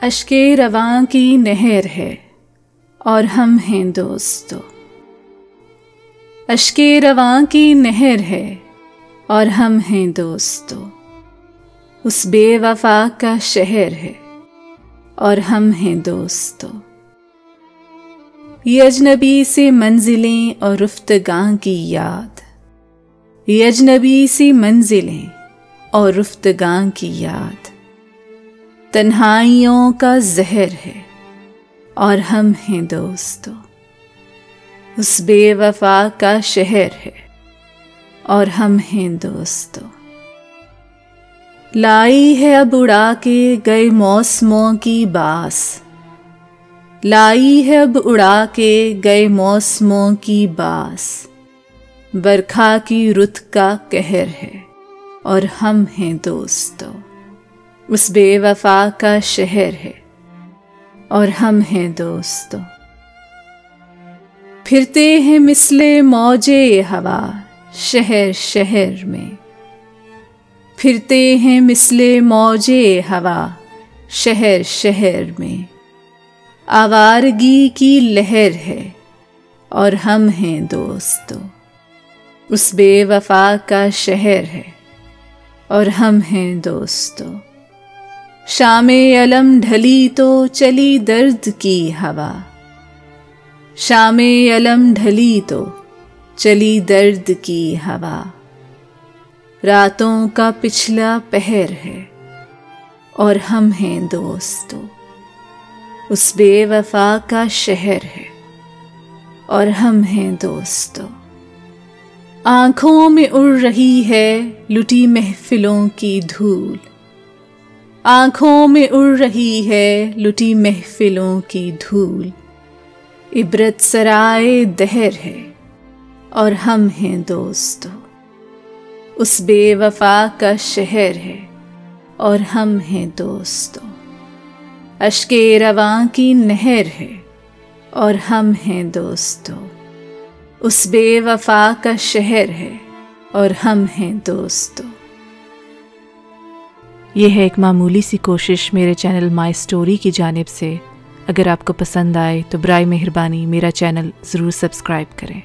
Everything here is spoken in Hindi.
अश्के रवां की नहर है और हम हैं दोस्तों। अश्के रवां की नहर है और हम हैं दोस्तों। उस बेवफा का शहर है और हम हैं दोस्तों। ये अजनबी से मंजिलें और रुफ्तगां की याद, ये अजनबी सी मंजिलें और रुफ्तगां की याद, तन्हाइयों का जहर है और हम हैं दोस्तों। उस बेवफा का शहर है और हम हैं दोस्तों। लाई है अब उड़ा के गए मौसमों की बास, लाई है अब उड़ा के गए मौसमों की बास। बरखा की रुत का कहर है और हम हैं दोस्तों। उस बेवफा का शहर है और हम हैं दोस्तों। फिरते हैं मिसले मौजे हवा शहर शहर में, फिरते हैं मिसले मौजे हवा शहर शहर में। आवारगी की लहर है और हम हैं दोस्तों। उस बेवफा का शहर है और हम हैं दोस्तों। शामे अलम ढली तो चली दर्द की हवा, शामे अलम ढली तो चली दर्द की हवा। रातों का पिछला पहर है और हम हैं दोस्तों। उस बेवफा का शहर है और हम हैं दोस्तों। आंखों में उड़ रही है लुटी महफिलों की धूल, आंखों में उड़ रही है लुटी महफिलों की धूल। इबरत सराय दहर है और हम हैं दोस्तों। उस बेवफा का शहर है और हम हैं दोस्तों। अश्के रवां की नहर है और हम हैं दोस्तों। उस बेवफा का शहर है और हम हैं दोस्तों। यह है एक मामूली सी कोशिश मेरे चैनल माई स्टोरी की जानिब से। अगर आपको पसंद आए तो बराए मेहरबानी मेरा चैनल ज़रूर सब्सक्राइब करें।